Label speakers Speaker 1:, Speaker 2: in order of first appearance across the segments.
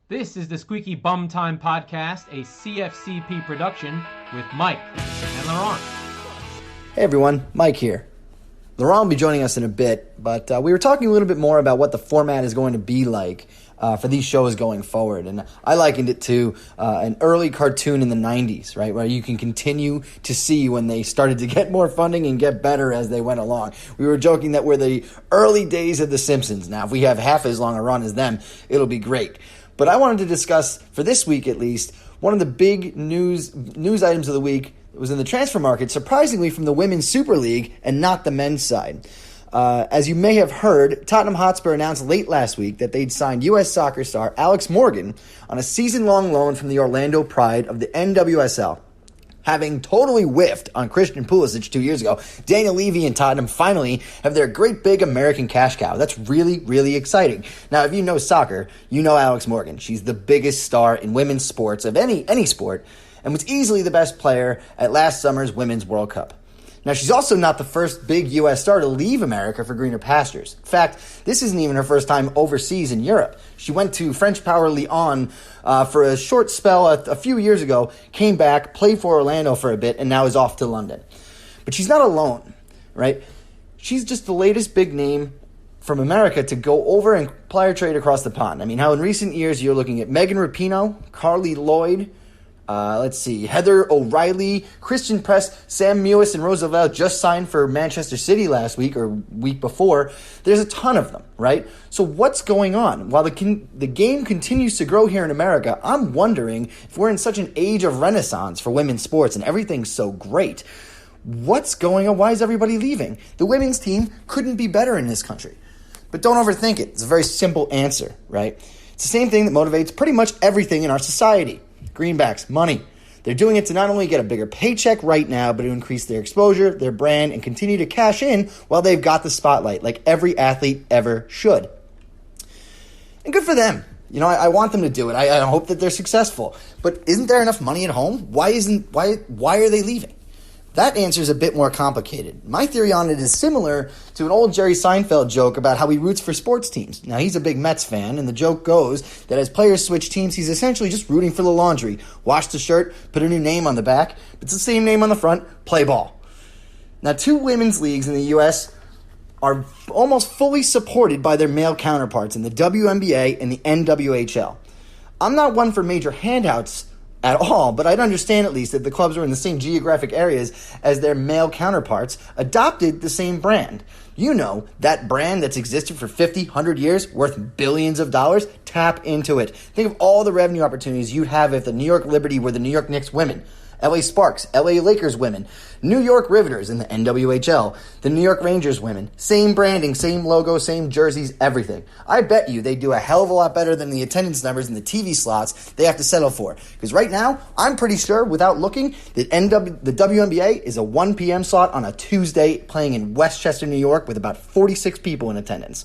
Speaker 1: This is the Squeaky Bum Time Podcast, a CFCP production with Mike and Laurent.
Speaker 2: Hey everyone, Mike here. Laurent will be joining us in a bit, but we were talking a little bit more about what the format is going to be like for these shows going forward. And I likened it to an early cartoon in the 90s, right, where you can continue to see when they started to get more funding and get better as they went along. We were joking that we're the early days of The Simpsons. Now, if we have half as long a run as them, it'll be great. But I wanted to discuss, for this week at least, one of the big news items of the week. It was in the transfer market, surprisingly from the Women's Super League and not the men's side. As you may have heard, Tottenham Hotspur announced late last week that they'd signed U.S. soccer star Alex Morgan on a season-long loan from the Orlando Pride of the NWSL. Having totally whiffed on Christian Pulisic 2 years ago, Daniel Levy and Tottenham finally have their great big American cash cow. That's really, really exciting. Now, if you know soccer, you know Alex Morgan. She's the biggest star in women's sports of any sport, and was easily the best player at last summer's Women's World Cup. Now, she's also not the first big U.S. star to leave America for greener pastures. In fact, this isn't even her first time overseas in Europe. She went to French power Lyon for a short spell a few years ago, came back, played for Orlando for a bit, and now is off to London. But she's not alone, right? She's just the latest big name from America to go over and player trade across the pond. I mean, how in recent years you're looking at Megan Rapinoe, Carly Lloyd, Heather O'Reilly, Christian Press, Sam Mewis, and Roosevelt just signed for Manchester City last week or week before. There's a ton of them, right? So what's going on? While the game continues to grow here in America, I'm wondering if we're in such an age of renaissance for women's sports and everything's so great. What's going on? Why is everybody leaving? The women's team couldn't be better in this country. But don't overthink it. It's a very simple answer, right? It's the same thing that motivates pretty much everything in our society. Greenbacks, money. They're doing it to not only get a bigger paycheck right now, but to increase their exposure, their brand, and continue to cash in while they've got the spotlight, like every athlete ever should. And good for them. You know, I want them to do it. I hope that they're successful. But isn't there enough money at home? Why are they leaving? That answer is a bit more complicated. My theory on it is similar to an old Jerry Seinfeld joke about how he roots for sports teams. Now, he's a big Mets fan, and the joke goes that as players switch teams, he's essentially just rooting for the laundry. Wash the shirt, put a new name on the back. It's the same name on the front, play ball. Now, two women's leagues in the U.S. are almost fully supported by their male counterparts in the WNBA and the NWHL. I'm not one for major handouts at all, but I'd understand at least that the clubs are in the same geographic areas as their male counterparts adopted the same brand. You know, that brand that's existed for 50, 100 years, worth billions of dollars, tap into it. Think of all the revenue opportunities you'd have if the New York Liberty were the New York Knicks women, LA Sparks, LA Lakers women, New York Riveters in the NWHL, the New York Rangers women. Same branding, same logo, same jerseys, everything. I bet you they do a hell of a lot better than the attendance numbers and the TV slots they have to settle for. Because right now, I'm pretty sure, without looking, that the WNBA is a 1 p.m. slot on a Tuesday playing in Westchester, New York with about 46 people in attendance.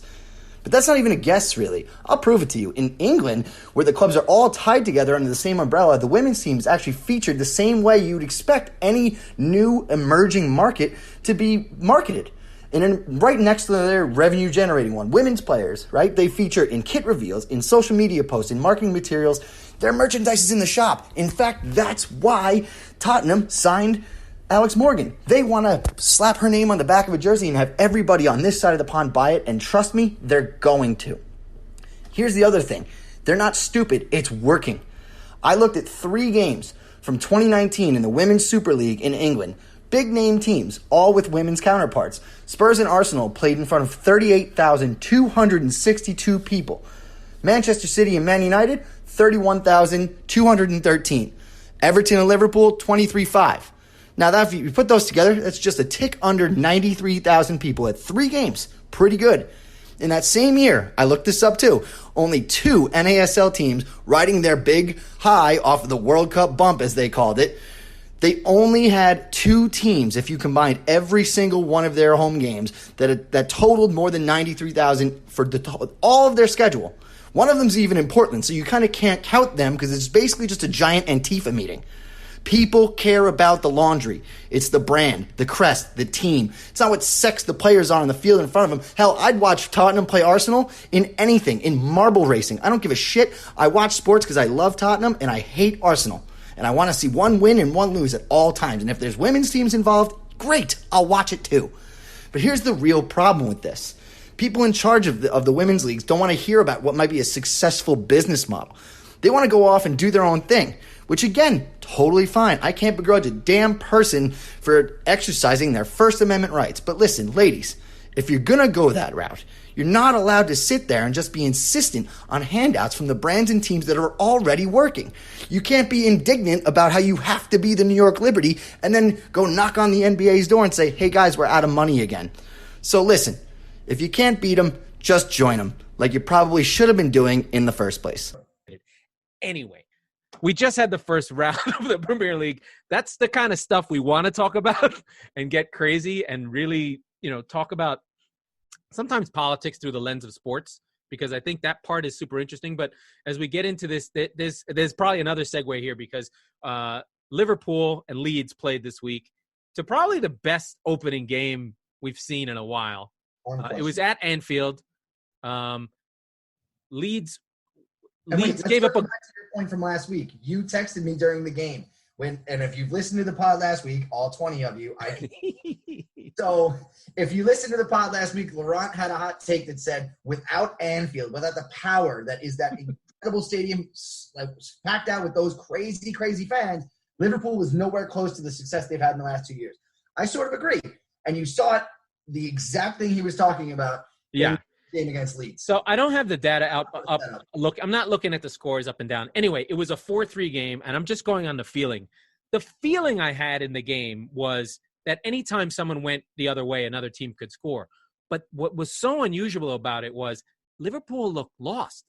Speaker 2: But that's not even a guess, really. I'll prove it to you. In England, where the clubs are all tied together under the same umbrella, the women's team is actually featured the same way you'd expect any new emerging market to be marketed. And right next to their revenue-generating one, women's players, right? They feature in kit reveals, in social media posts, in marketing materials. Their merchandise is in the shop. In fact, that's why Tottenham signed Alex Morgan. They want to slap her name on the back of a jersey and have everybody on this side of the pond buy it, and trust me, they're going to. Here's the other thing. They're not stupid. It's working. I looked at 3 games from 2019 in the Women's Super League in England. Big name teams, all with women's counterparts. Spurs and Arsenal played in front of 38,262 people. Manchester City and Man United, 31,213. Everton and Liverpool, 23,500. Now, if you put those together, that's just a tick under 93,000 people at 3 games. Pretty good. In that same year, I looked this up too, only 2 NASL teams riding their big high off of the World Cup bump, as they called it. They only had 2 teams, if you combined every single one of their home games, that totaled more than 93,000 for all of their schedule. One of them's even in Portland, so you kind of can't count them because it's basically just a giant Antifa meeting. People care about the laundry. It's the brand, the crest, the team. It's not what sex the players are on the field in front of them. Hell, I'd watch Tottenham play Arsenal in anything, in marble racing. I don't give a shit. I watch sports because I love Tottenham and I hate Arsenal. And I want to see one win and one lose at all times. And if there's women's teams involved, great. I'll watch it too. But here's the real problem with this. People in charge of the women's leagues don't want to hear about what might be a successful business model. They want to go off and do their own thing, which again, totally fine. I can't begrudge a damn person for exercising their First Amendment rights. But listen, ladies, if you're going to go that route, you're not allowed to sit there and just be insistent on handouts from the brands and teams that are already working. You can't be indignant about how you have to be the New York Liberty and then go knock on the NBA's door and say, hey guys, we're out of money again. So listen, if you can't beat them, just join them, like you probably should have been doing in the first place.
Speaker 1: Anyway, we just had the first round of the Premier League. That's the kind of stuff we want to talk about and get crazy and really, talk about sometimes politics through the lens of sports, because I think that part is super interesting. But as we get into this, there's probably another segue here because Liverpool and Leeds played this week to probably the best opening game we've seen in a while. It was at Anfield. Leeds gave up a
Speaker 3: point from last week. You texted me during the game and if you've listened to the pod last week, all 20 of you, so if you listened to the pod last week, Laurent had a hot take that said, without Anfield, without the power that is that incredible stadium, like packed out with those crazy, crazy fans, Liverpool was nowhere close to the success they've had in the last 2 years. I sort of agree. And you saw it, the exact thing he was talking about.
Speaker 1: Yeah.
Speaker 3: Game against Leeds.
Speaker 1: So I don't have the data up. Look, I'm not looking at the scores up and down. Anyway, it was a 4-3 game, and I'm just going on the feeling. The feeling I had in the game was that anytime someone went the other way, another team could score. But what was so unusual about it was Liverpool looked lost.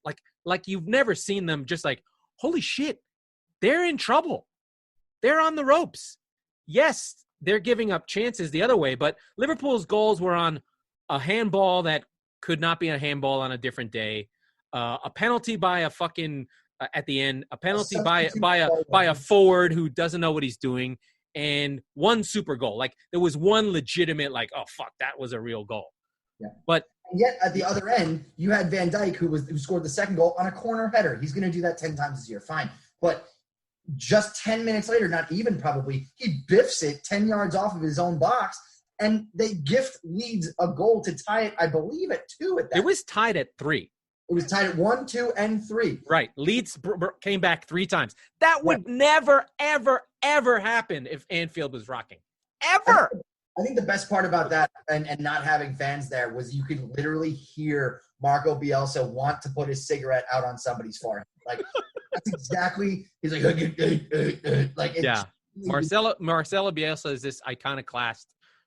Speaker 1: Like you've never seen them just like, holy shit, they're in trouble. They're on the ropes. Yes, they're giving up chances the other way, but Liverpool's goals were on a handball that could not be a handball on a different day. A penalty by a fucking at the end. A penalty by a forward who doesn't know what he's doing, and one super goal. Like there was one legitimate like, oh fuck, that was a real goal.
Speaker 3: Yeah.
Speaker 1: But
Speaker 3: and yet at the other end, you had Van Dijk who scored the second goal on a corner header. He's going to do that 10 times this year. Fine, but just 10 minutes later, not even probably, he biffs it 10 yards off of his own box. And they gift Leeds a goal to tie it, I believe, at 2 at that.
Speaker 1: It was tied at 3.
Speaker 3: It was tied at 1, 2, and 3.
Speaker 1: Right. Leeds came back 3 times. That would never, ever, ever happen if Anfield was rocking. Ever.
Speaker 3: I think the best part about that and not having fans there was you could literally hear Marco Bielsa want to put his cigarette out on somebody's forehead. Like, that's exactly – he's like – like
Speaker 1: yeah. Marcelo Bielsa is this iconoclast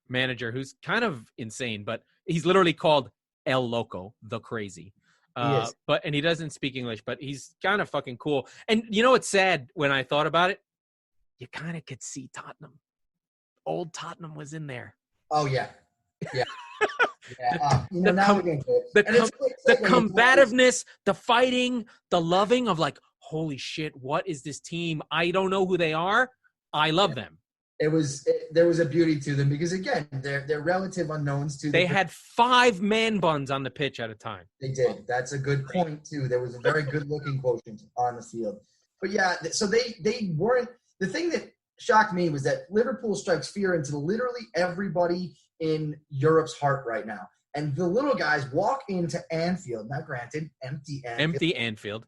Speaker 1: manager who's kind of insane, but he's literally called El Loco, the crazy. And he doesn't speak English, but he's kind of fucking cool. And you know what's sad when I thought about it? You kind of could see Tottenham. Old Tottenham was in there.
Speaker 3: Oh yeah. Yeah. Yeah.
Speaker 1: The combativeness, the fighting, the loving of like, holy shit, what is this team? I don't know who they are. I love them.
Speaker 3: There was a beauty to them because again, they're relative unknowns to.
Speaker 1: They had 5 man buns on the pitch at a time.
Speaker 3: They did. That's a good point too. There was a very good looking quotient on the field. But yeah, so they weren't. The thing that shocked me was that Liverpool strikes fear into literally everybody in Europe's heart right now. And the little guys walk into Anfield. Now, granted, empty
Speaker 1: Anfield.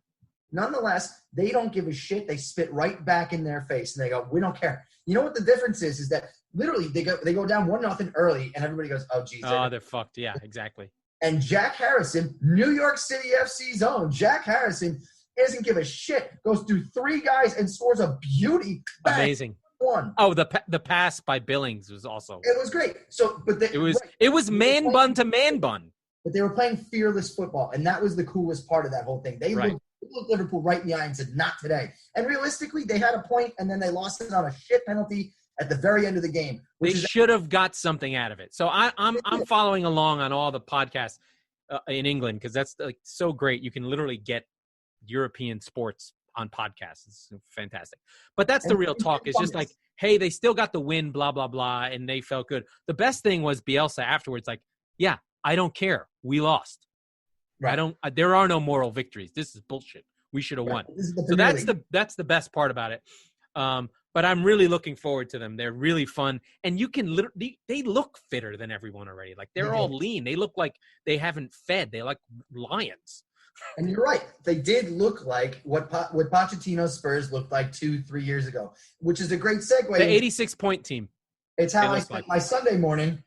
Speaker 3: Nonetheless, they don't give a shit. They spit right back in their face, and they go, "We don't care." You know what the difference is? Is that literally they go down 1-0 early, and everybody goes, "Oh, geez."
Speaker 1: Oh, they're fucked. Yeah, exactly.
Speaker 3: And Jack Harrison, New York City FC's own Jack Harrison, doesn't give a shit. Goes through 3 guys and scores a beauty. Bang,
Speaker 1: amazing.
Speaker 3: 1.
Speaker 1: Oh, the pass by Billings was also.
Speaker 3: It was great. So, but
Speaker 1: it was man bun to man bun.
Speaker 3: But they were playing fearless football, and that was the coolest part of that whole thing. They looked Liverpool right in the eye and said, "Not today." And realistically, they had a point, and then they lost it on a shit penalty at the very end of the game.
Speaker 1: They should have got something out of it. So I'm following along on all the podcasts in England because that's like so great. You can literally get European sports on podcasts. It's fantastic. But that's the real talk. It's just like, hey, they still got the win, blah, blah, blah, and they felt good. The best thing was Bielsa afterwards, like, yeah, I don't care. We lost. Right. There are no moral victories. This is bullshit. We should have won. So that's the best part about it. But I'm really looking forward to them. They're really fun. And you can literally, they look fitter than everyone already. Like they're all lean. They look like they haven't fed. They're like lions.
Speaker 3: And you're right. They did look like what Pochettino's Spurs looked like 2-3 years ago, which is a great segue.
Speaker 1: The 86-point team.
Speaker 3: It's how I spent my Sunday morning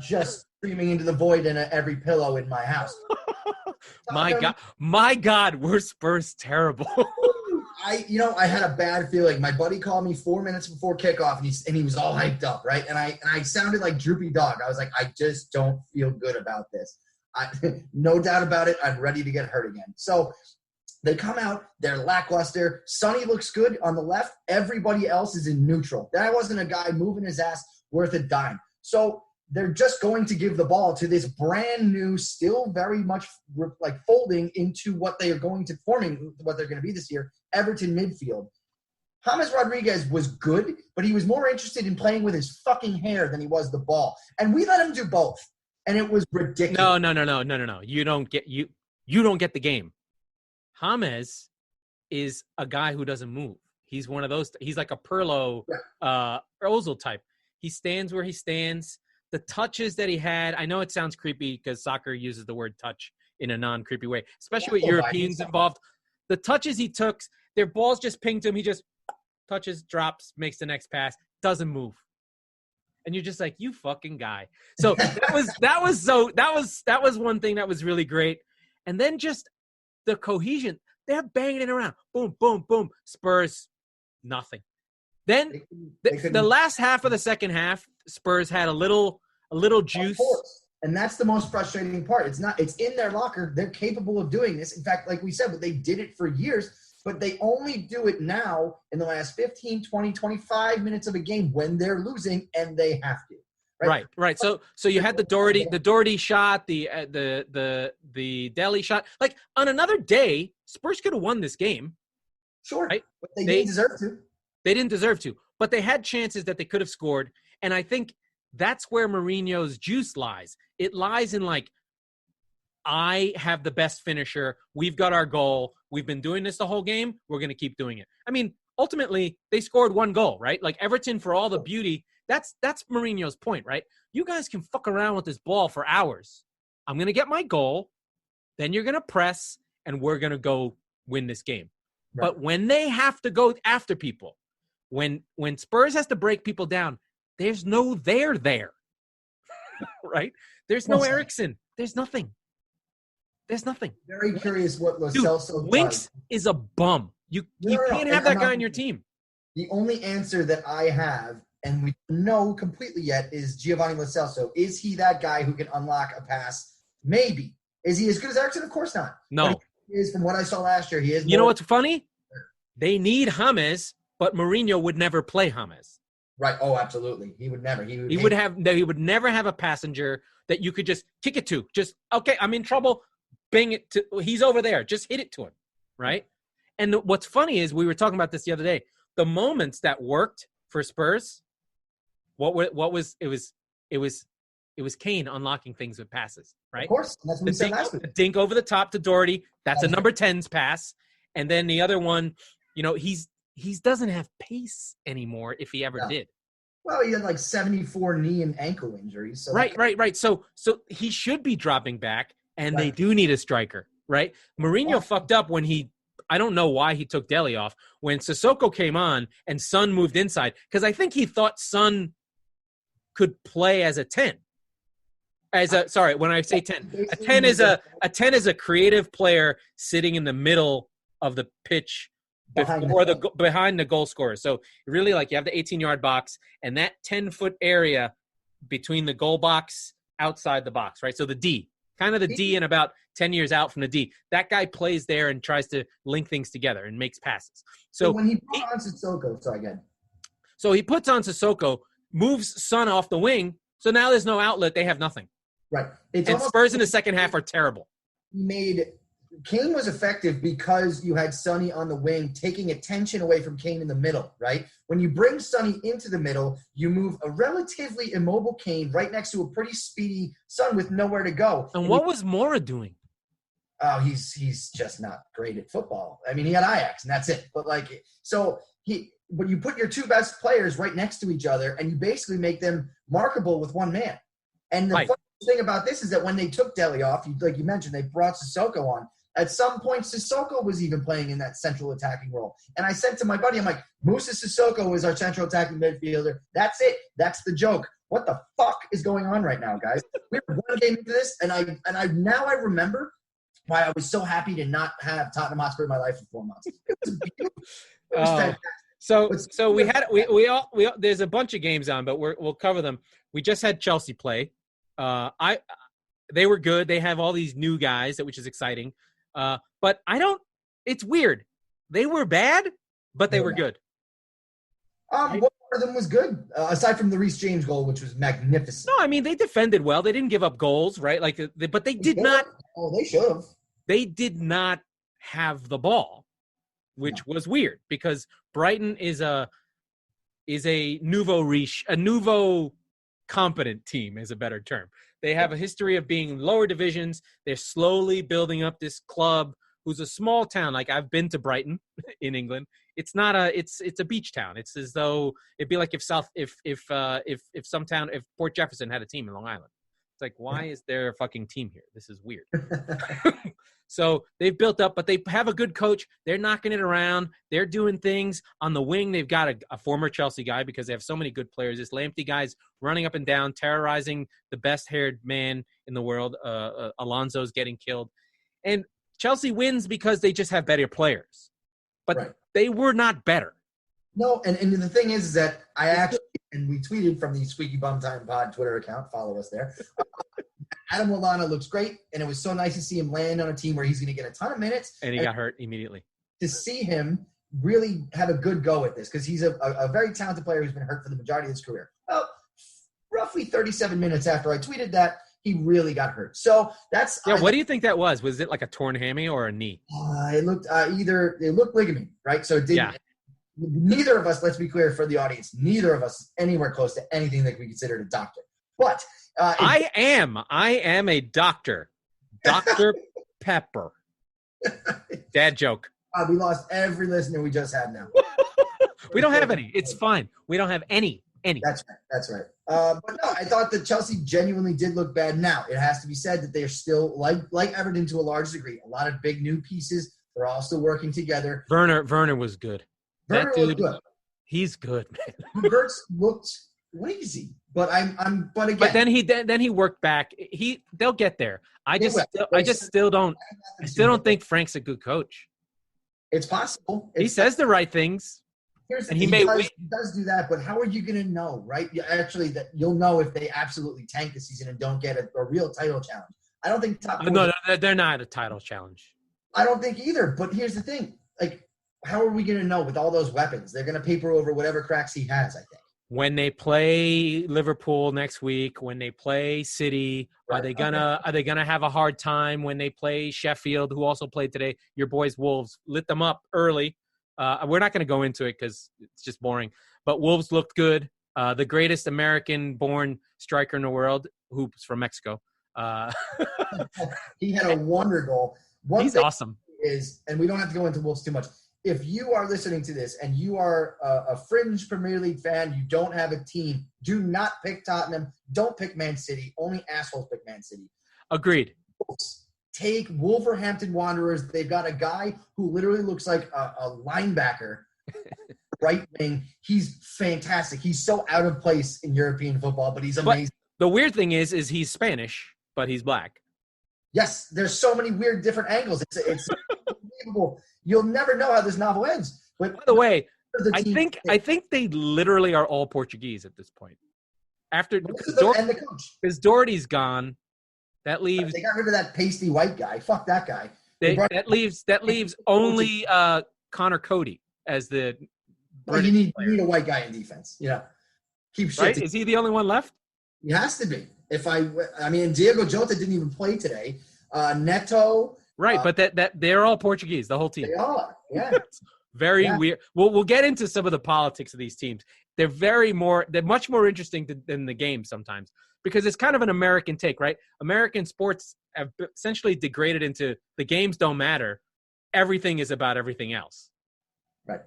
Speaker 3: just screaming into the void in every pillow in my house.
Speaker 1: My God, we're Spurs terrible.
Speaker 3: I had a bad feeling. My buddy called me 4 minutes before kickoff, and he was all hyped up, right? And I sounded like droopy dog. I was like, I just don't feel good about this. No doubt about it. I'm ready to get hurt again. So they come out. They're lackluster. Sonny looks good on the left. Everybody else is in neutral. That wasn't a guy moving his ass worth a dime. So they're just going to give the ball to this brand new, still very much like folding into what they are going to forming, what they're going to be this year, Everton midfield. James Rodriguez was good, but he was more interested in playing with his fucking hair than he was the ball. And we let him do both. And it was ridiculous.
Speaker 1: No. You don't get the game. James is a guy who doesn't move. He's one of those. He's like a Pirlo, Ozil type. He stands where he stands. The touches that he had, I know it sounds creepy because soccer uses the word touch in a non-creepy way, especially with Europeans involved. The touches he took, their balls just pinged to him. He just touches, drops, makes the next pass, doesn't move. And you're just like, you fucking guy. So that was one thing that was really great. And then just the cohesion. They're banging it around. Boom, boom, boom. Spurs, nothing. Then the last half of the second half, Spurs had a little juice.
Speaker 3: And that's the most frustrating part. It's in their locker. They're capable of doing this. In fact, like we said, but they did it for years. But they only do it now in the last 15, 20, 25 minutes of a game when they're losing, and they have to.
Speaker 1: Right. So you had the Doherty shot, the Dele shot. Like on another day, Spurs could have won this game.
Speaker 3: Sure,
Speaker 1: right?
Speaker 3: But they didn't deserve to.
Speaker 1: They didn't deserve to, but they had chances that they could have scored, and I think that's where Mourinho's juice lies. It lies in like, I have the best finisher. We've got our goal. We've been doing this the whole game. We're going to keep doing it. I mean, ultimately, they scored one goal, right? Like Everton, for all the beauty, that's Mourinho's point, right? You guys can fuck around with this ball for hours. I'm going to get my goal. Then you're going to press, and we're going to go win this game. Right. But when they have to go after people, when Spurs has to break people down, there's no there, right? There's no Eriksen. There's nothing.
Speaker 3: Very curious what Lo Celso does.
Speaker 1: Winks is a bum. You can't have that guy on your team.
Speaker 3: The only answer that I have, and we don't know completely yet, is Giovanni Lo Celso. Is he that guy who can unlock a pass? Maybe. Is he as good as Eriksen? Of course not.
Speaker 1: No.
Speaker 3: He is, from what I saw last year, he is.
Speaker 1: You know what's funny? They need James, but Mourinho would never play James.
Speaker 3: Right. Oh, absolutely. He would never. He
Speaker 1: would never have a passenger that you could just kick it to. Just, okay, I'm in trouble. Bang it to. He's over there. Just hit it to him. Right. And what's funny is we were talking about this the other day. The moments that worked for Spurs, what was Kane unlocking things with passes. Right.
Speaker 3: Of course. That's what we said last week.
Speaker 1: The dink over the top to Doherty. That's a number 10's pass. And then the other one, he doesn't have pace anymore if he ever did.
Speaker 3: Well, he had like 74 knee and ankle injuries. So
Speaker 1: right. So he should be dropping back, and they do need a striker, right? Mourinho fucked up when I don't know why he took Dele off. When Sissoko came on and Son moved inside, because I think he thought Son could play as a 10. When I say 10, a 10 is a creative player sitting in the middle of the pitch behind the goal scorer. So really, like, you have the 18-yard box and that 10-foot area between the goal box outside the box, right? So the D, kind of the D and about 10 years out from the D. That guy plays there and tries to link things together and makes passes. So
Speaker 3: when he put on Sissoko,
Speaker 1: So he puts on Sissoko, moves Son off the wing, so now there's no outlet. They have nothing.
Speaker 3: Right.
Speaker 1: And Spurs in the second half are terrible.
Speaker 3: Made Kane was effective because you had Sonny on the wing, taking attention away from Kane in the middle, right? When you bring Sonny into the middle, you move a relatively immobile Kane right next to a pretty speedy Son with nowhere to go.
Speaker 1: And what was Mora doing?
Speaker 3: Oh, he's just not great at football. I mean, he had Ajax, and that's it. But but you put your two best players right next to each other, and you basically make them markable with one man. And the funny thing about this is that when they took Dele off, like you mentioned, they brought Sissoko on. At some point, Sissoko was even playing in that central attacking role. And I said to my buddy, I'm like, Moussa Sissoko is our central attacking midfielder. That's it. That's the joke. What the fuck is going on right now, guys? We're one game into this, and I remember why I was so happy to not have Tottenham Hotspur in my life for 4 months. It was beautiful. It was fantastic.
Speaker 1: So we all there's a bunch of games on, but we'll cover them. We just had Chelsea play. They were good. They have all these new guys, which is exciting. But it's weird. They were bad, but they were good.
Speaker 3: One of them was good, aside from the Reece James goal, which was magnificent.
Speaker 1: No, I mean, they defended well. They didn't give up goals, right? But they did not.
Speaker 3: Oh, they should have.
Speaker 1: They did not have the ball, which was weird because Brighton is a nouveau competent team is a better term. They have a history of being lower divisions. They're slowly building up this club who's a small town. Like, I've been to Brighton in England. It's not it's a beach town. It's as though it'd be like if Port Jefferson had a team in Long Island. It's like, why is there a fucking team here? This is weird. So they've built up, but they have a good coach. They're knocking it around. They're doing things on the wing. They've got a former Chelsea guy because they have so many good players. This Lamptey guy's running up and down, terrorizing the best-haired man in the world. Alonso's getting killed. And Chelsea wins because they just have better players. But they were not better.
Speaker 3: No, and the thing is that and we tweeted from the Squeaky Bum Time Pod Twitter account. Follow us there. Adam Lallana looks great, and it was so nice to see him land on a team where he's going to get a ton of minutes.
Speaker 1: And he got hurt immediately.
Speaker 3: To see him really have a good go at this, because he's a very talented player who's been hurt for the majority of his career. Well, roughly 37 minutes after I tweeted that, he really got hurt. So that's
Speaker 1: what do you think that was? Was it like a torn hammy or a knee?
Speaker 3: It looked ligament, right? So it didn't. Yeah. Neither of us, let's be clear for the audience, neither of us anywhere close to anything that we considered a doctor. But
Speaker 1: I am a doctor. Dr. Pepper. Dad joke.
Speaker 3: We lost every listener we just had now.
Speaker 1: We don't have any. It's fine. We don't have any.
Speaker 3: That's right. But no, I thought that Chelsea genuinely did look bad. Now, it has to be said that they are still, like Everton to a large degree, a lot of big new pieces. They're all still working together.
Speaker 1: Werner was good.
Speaker 3: Werner was good.
Speaker 1: He's good, man.
Speaker 3: Gertz looked lazy, but again.
Speaker 1: But then he worked back. They'll get there. I still don't think Frank's a good coach.
Speaker 3: It's possible.
Speaker 1: He says the right things.
Speaker 3: He does do that, but how are you going to know, right? You'll know if they absolutely tank the season and don't get a real title challenge. I don't think
Speaker 1: No, they're not a title challenge.
Speaker 3: I don't think either. But here's the thing: how are we going to know with all those weapons? They're going to paper over whatever cracks he has, I think.
Speaker 1: When they play Liverpool next week, when they play City, are they gonna have a hard time when they play Sheffield, who also played today? Your boys Wolves lit them up early. We're not going to go into it because it's just boring. But Wolves looked good. The greatest American-born striker in the world, who's from Mexico.
Speaker 3: He had a wonder goal.
Speaker 1: He's awesome.
Speaker 3: And we don't have to go into Wolves too much. If you are listening to this and you are a fringe Premier League fan, you don't have a team, do not pick Tottenham. Don't pick Man City. Only assholes pick Man City.
Speaker 1: Agreed.
Speaker 3: Take Wolverhampton Wanderers. They've got a guy who literally looks like a linebacker, right wing. He's fantastic. He's so out of place in European football, but he's amazing.
Speaker 1: But the weird thing is he's Spanish, but he's black.
Speaker 3: Yes, there's so many weird different angles. It's unbelievable. You'll never know how this novel ends. But
Speaker 1: by the way, I think they literally are all Portuguese at this point. After
Speaker 3: and the coach,
Speaker 1: because Doherty's gone, that leaves.
Speaker 3: They got rid of that pasty white guy. Fuck that guy.
Speaker 1: That leaves only Connor Cody as the.
Speaker 3: Well, you need a white guy in defense. Yeah, keep shit.
Speaker 1: Right? Is he the only one left?
Speaker 3: He has to be. Diego Jota didn't even play today. Neto
Speaker 1: Right, but that they're all Portuguese, the whole team.
Speaker 3: They are, yeah.
Speaker 1: Very weird. We'll get into some of the politics of these teams. They're much more interesting than the game sometimes, because it's kind of an American take, right? American sports have essentially degraded into the games don't matter. Everything is about everything else.
Speaker 3: Right.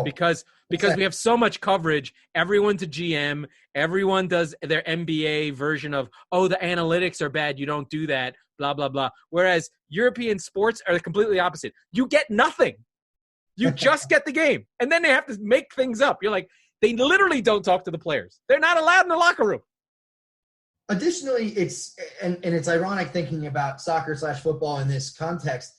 Speaker 1: Because we have so much coverage, everyone's a GM, everyone does their NBA version of, the analytics are bad, you don't do that, blah, blah, blah. Whereas European sports are completely opposite. You get nothing. You just get the game. And then they have to make things up. You're like, they literally don't talk to the players. They're not allowed in the locker room.
Speaker 3: Additionally, it's ironic thinking about soccer/football in this context.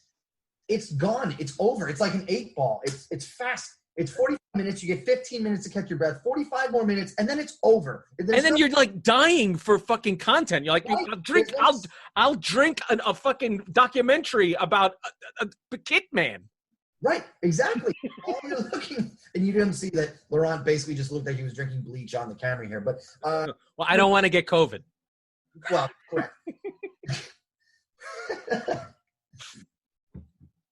Speaker 3: It's gone. It's over. It's like an 8-ball. It's fast. It's 45 minutes. You get 15 minutes to catch your breath, 45 more minutes, and then it's over.
Speaker 1: You're like dying for fucking content. You're like, right. I'll drink a fucking documentary about a kid man.
Speaker 3: Right, exactly. All you're looking, and you didn't see that Laurent basically just looked like he was drinking bleach on the camera here. But
Speaker 1: well, I don't want to get COVID.
Speaker 3: Well, correct.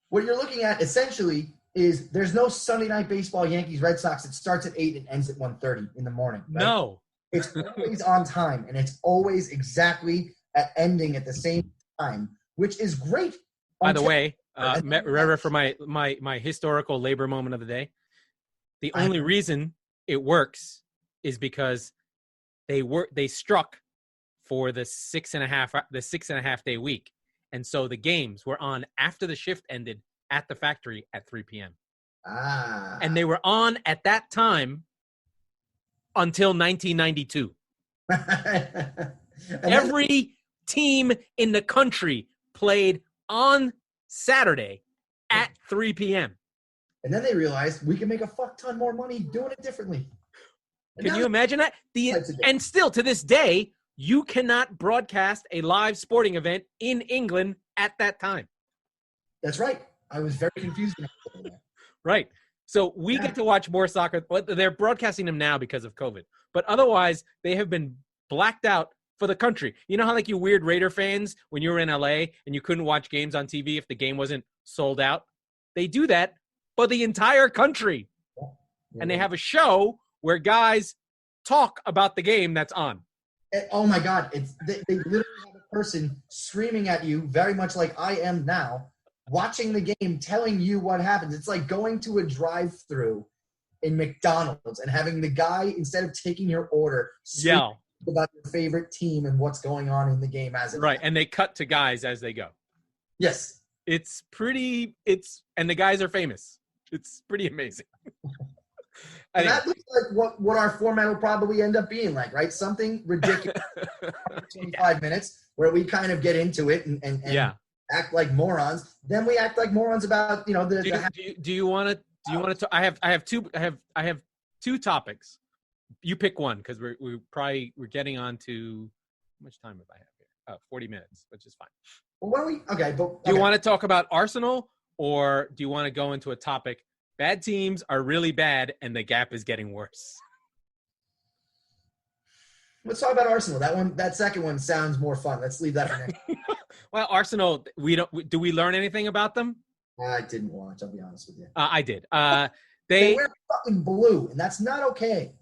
Speaker 3: What you're looking at essentially is there's no Sunday night baseball, Yankees, Red Sox. It starts at 8 and ends at 1:30 in the morning. Right?
Speaker 1: No.
Speaker 3: It's always on time, and it's always exactly ending at the same time, which is great.
Speaker 1: By the way, remember for my historical labor moment of the day, the only reason it works is because they struck for the 6.5 day week. And so the games were on after the shift ended at the factory at 3 p.m. And they were on at that time until 1992. Every team in the country played on Saturday at 3 p.m.
Speaker 3: And then they realized we can make a fuck ton more money doing it differently.
Speaker 1: Can you imagine that? And still to this day, you cannot broadcast a live sporting event in England at that time.
Speaker 3: That's right. I was very confused.
Speaker 1: Right. So we get to watch more soccer. They're broadcasting them now because of COVID. But otherwise, they have been blacked out for the country. You know how like you weird Raider fans, when you were in LA and you couldn't watch games on TV if the game wasn't sold out? They do that for the entire country. Yeah. And they have a show where guys talk about the game that's on.
Speaker 3: Oh my God. They literally have a person screaming at you very much like I am now, watching the game, telling you what happens. It's like going to a drive-through in McDonald's and having the guy, instead of taking your order,
Speaker 1: yell
Speaker 3: about your favorite team and what's going on in the game as it
Speaker 1: right
Speaker 3: happens.
Speaker 1: And they cut to guys as they go.
Speaker 3: Yes.
Speaker 1: And the guys are famous. It's pretty amazing.
Speaker 3: And that looks like what our format will probably end up being like, right? Something ridiculous. 25 minutes where we kind of get into it and act like morons. Then we act like morons about, do
Speaker 1: you want to I have two topics. You pick one, because we're getting on to, how much time have I have here? 40 minutes, which is fine.
Speaker 3: Well,
Speaker 1: do you want to talk about Arsenal, or do you want to go into a topic? Bad teams are really bad, and the gap is getting worse.
Speaker 3: Let's talk about Arsenal. That second one sounds more fun. Let's leave that for next.
Speaker 1: Well, Arsenal, do we learn anything about them?
Speaker 3: I didn't watch, I'll be honest with you.
Speaker 1: I did.
Speaker 3: They wear fucking blue, and that's not okay.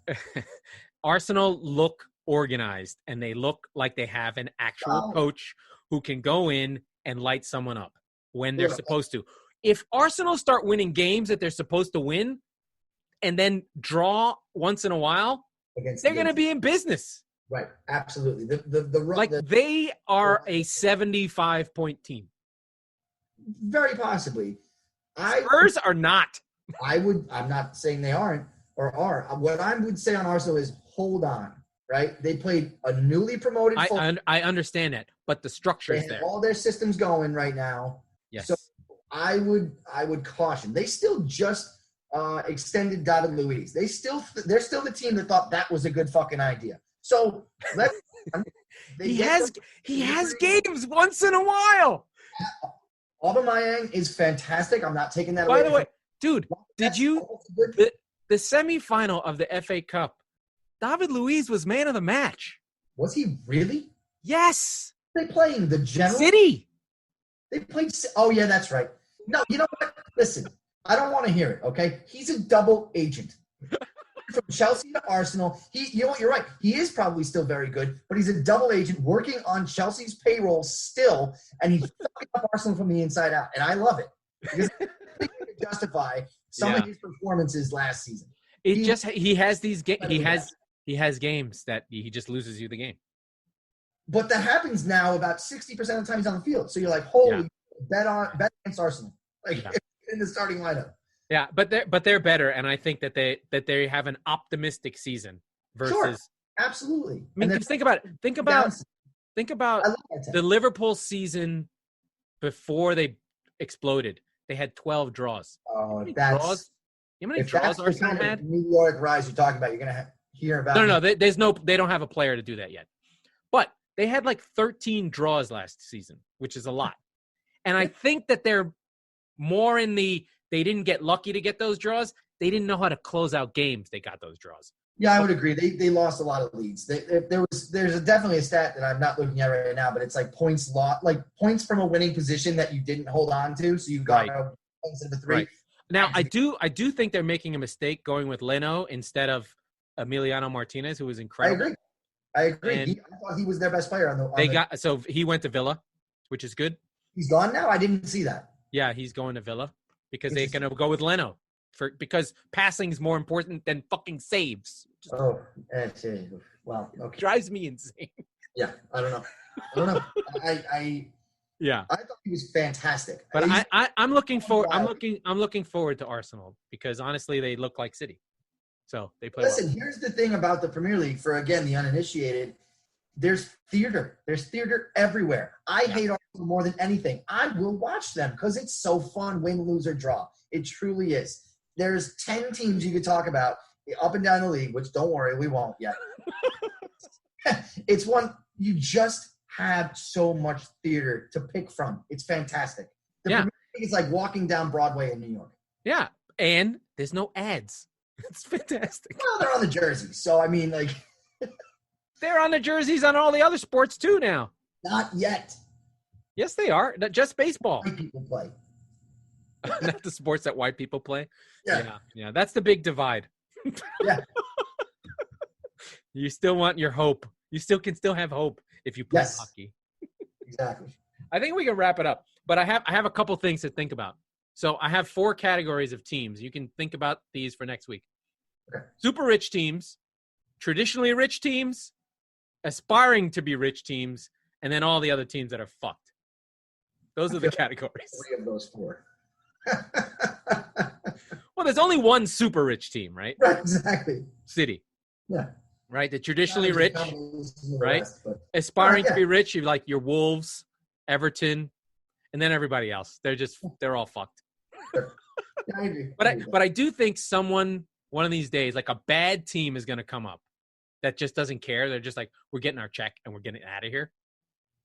Speaker 1: Arsenal look organized, and they look like they have an actual coach who can go in and light someone up when they're supposed to. If Arsenal start winning games that they're supposed to win and then draw once in a while, they're going to be in business.
Speaker 3: Right, absolutely.
Speaker 1: They are a 75-point team.
Speaker 3: Very possibly.
Speaker 1: Spurs are not.
Speaker 3: I'm not saying they aren't or are. What I would say on Arsenal is hold on, right? They played a newly promoted.
Speaker 1: I understand that, but the structure is there.
Speaker 3: All their systems going right now.
Speaker 1: Yes.
Speaker 3: So I would caution. They still just extended David Luiz. They're still the team that thought that was a good fucking idea. So
Speaker 1: he has games once in a while.
Speaker 3: Aubameyang is fantastic. I'm not taking that
Speaker 1: away.
Speaker 3: By the way,
Speaker 1: dude, did you the semifinal of the FA Cup? David Luiz was man of the match.
Speaker 3: Was he really?
Speaker 1: Yes.
Speaker 3: Are they playing the General
Speaker 1: City.
Speaker 3: They played. Oh, yeah, that's right. No, you know what? Listen, I don't want to hear it, okay? He's a double agent. From Chelsea to Arsenal. You know what? You're right. He is probably still very good, but he's a double agent working on Chelsea's payroll still, and he's fucking up Arsenal from the inside out. And I love it. Because he can justify some of his performances last season.
Speaker 1: He has these games. He has games that he just loses you the game.
Speaker 3: But that happens now about 60% of the time he's on the field. So you're like, holy, bet against Arsenal, like in the starting lineup.
Speaker 1: Yeah, but they're better, and I think that they have an optimistic season versus. Sure,
Speaker 3: absolutely.
Speaker 1: I mean, think about the Liverpool season before they exploded. They had 12 draws.
Speaker 3: Oh,
Speaker 1: draws? You know how many draws Arsenal had?
Speaker 3: Meteoric rise you're talking about. You're gonna hear about.
Speaker 1: No. They don't have a player to do that yet. But they had like 13 draws last season, which is a lot. And I think that they're more in the. They didn't get lucky to get those draws. They didn't know how to close out games. They got those draws.
Speaker 3: Yeah, I would agree. They lost a lot of leads. There's definitely a stat that I'm not looking at right now, but it's like points points from a winning position that you didn't hold on to. So you got points into 3.
Speaker 1: Right. Now I do think they're making a mistake going with Leno instead of Emiliano Martinez, who was incredible.
Speaker 3: I agree. I thought he was their best player on the.
Speaker 1: So he went to Villa, which is good.
Speaker 3: He's gone now. I didn't see that.
Speaker 1: Yeah, he's going to Villa. Because they're going to go with Leno because passing is more important than fucking saves.
Speaker 3: Well, okay.
Speaker 1: Drives me insane.
Speaker 3: Yeah, I don't know. I thought he was fantastic.
Speaker 1: But I'm looking forward. I'm looking forward to Arsenal because honestly, they look like City. So they play.
Speaker 3: Listen,
Speaker 1: well.
Speaker 3: Here's the thing about the Premier League for again the uninitiated. There's theater. There's theater everywhere. I hate Arsenal more than anything. I will watch them because it's so fun, win, lose, or draw. It truly is. There's 10 teams you could talk about up and down the league, which don't worry, we won't yet. It's one you just have so much theater to pick from. It's fantastic. The Premier League is like walking down Broadway in New York.
Speaker 1: Yeah, and there's no ads. It's fantastic.
Speaker 3: Well, they're on the jerseys, so I mean, like.
Speaker 1: They're on the jerseys on all the other sports too now.
Speaker 3: Not yet.
Speaker 1: Yes, they are. Just baseball.
Speaker 3: White people play.
Speaker 1: Not the sports that white people play.
Speaker 3: Yeah.
Speaker 1: That's the big divide.
Speaker 3: Yeah.
Speaker 1: You still want your hope. You can still have hope if you play hockey.
Speaker 3: Exactly.
Speaker 1: I think we can wrap it up. But I have a couple things to think about. So I have 4 categories of teams. You can think about these for next week.
Speaker 3: Okay. Super
Speaker 1: rich teams, traditionally rich teams, aspiring to be rich teams, and then all the other teams that are fucked. Those are the categories.
Speaker 3: 3 of those 4.
Speaker 1: Well, there's only one super rich team, right?
Speaker 3: Right, exactly.
Speaker 1: City.
Speaker 3: Yeah.
Speaker 1: Right? The traditionally rich, right? Aspiring to be rich, you like your Wolves, Everton, and then everybody else. They're all fucked.
Speaker 3: Yeah, I agree.
Speaker 1: But I do think one of these days, like a bad team is going to come up that just doesn't care. They're just like, we're getting our check and we're getting out of here.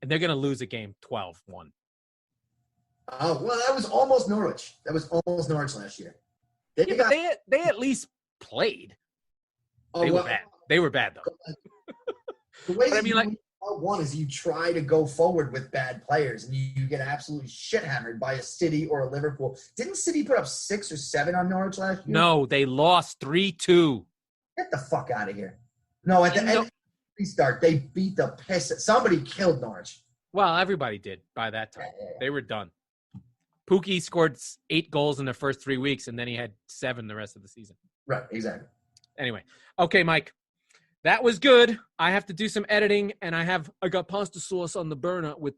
Speaker 1: And they're going to lose a game 12-1.
Speaker 3: Oh, well, that was almost Norwich. Last year.
Speaker 1: They at least played. They were bad. They were bad, though.
Speaker 3: The way one is you try to go forward with bad players, and you get absolutely shit-hammered by a City or a Liverpool. Didn't City put up 6 or 7 on Norwich last year?
Speaker 1: No, they lost 3-2.
Speaker 3: Get the fuck out of here. No, at the end of the restart, they beat the piss. Somebody killed Norwich.
Speaker 1: Well, everybody did by that time. Yeah. They were done. Pookie scored 8 goals in the first 3 weeks, and then he had 7 the rest of the season.
Speaker 3: Right, exactly.
Speaker 1: Anyway. Okay, Mike. That was good. I have to do some editing, and I got pasta sauce on the burner with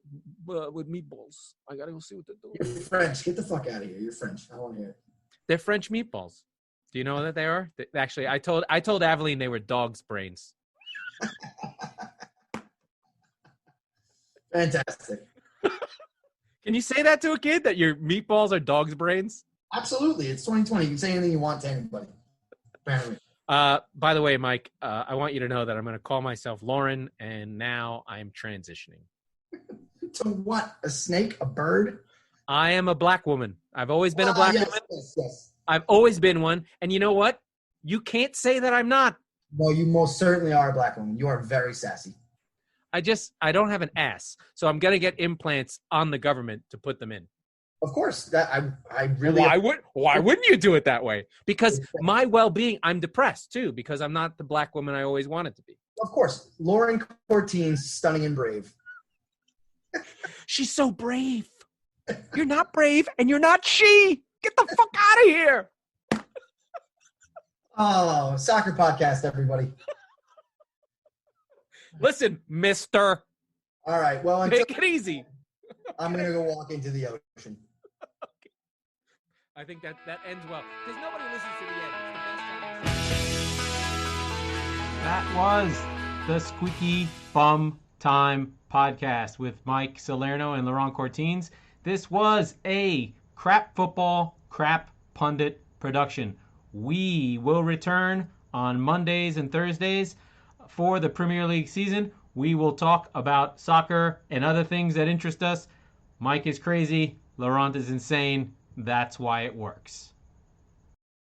Speaker 1: meatballs. I got to go see what they're doing.
Speaker 3: You're French. Get the fuck out of here. You're French. I want to hear it.
Speaker 1: They're French meatballs. Do you know what they are? Actually, I told Aveline they were dog's brains.
Speaker 3: Fantastic.
Speaker 1: Can you say that to a kid, that your meatballs are dog's brains?
Speaker 3: Absolutely. It's 2020. You can say anything you want to anybody. Apparently.
Speaker 1: By the way, Mike, I want you to know that I'm going to call myself Laurent, and now I'm transitioning.
Speaker 3: To what? A snake? A bird?
Speaker 1: I am a black woman. I've always been a black woman.
Speaker 3: Yes.
Speaker 1: I've always been one. And you know what? You can't say that I'm not.
Speaker 3: No, you most certainly are a black woman. You are very sassy.
Speaker 1: I don't have an ass, so I'm gonna get implants on the government to put them in.
Speaker 3: Of course, that I really.
Speaker 1: Why wouldn't you do it that way? Because my well-being, I'm depressed too, because I'm not the black woman I always wanted to be.
Speaker 3: Of course, Lauren Cortines, stunning and brave.
Speaker 1: She's so brave. You're not brave, and you're not she. Get the fuck out of here.
Speaker 3: Oh, soccer podcast, everybody.
Speaker 1: Listen, mister.
Speaker 3: All right, well,
Speaker 1: Make it easy.
Speaker 3: I'm going to go walk into the ocean.
Speaker 1: Okay. I think that ends well, because nobody listens to the end. It's the best time. That was the Squeaky Bum Time Podcast with Mike Salerno and Laurent Cortines. This was a crap football, crap pundit production. We will return on Mondays and Thursdays for the Premier League season. We will talk about soccer and other things that interest us. Mike is crazy. Laurent is insane. That's why it works.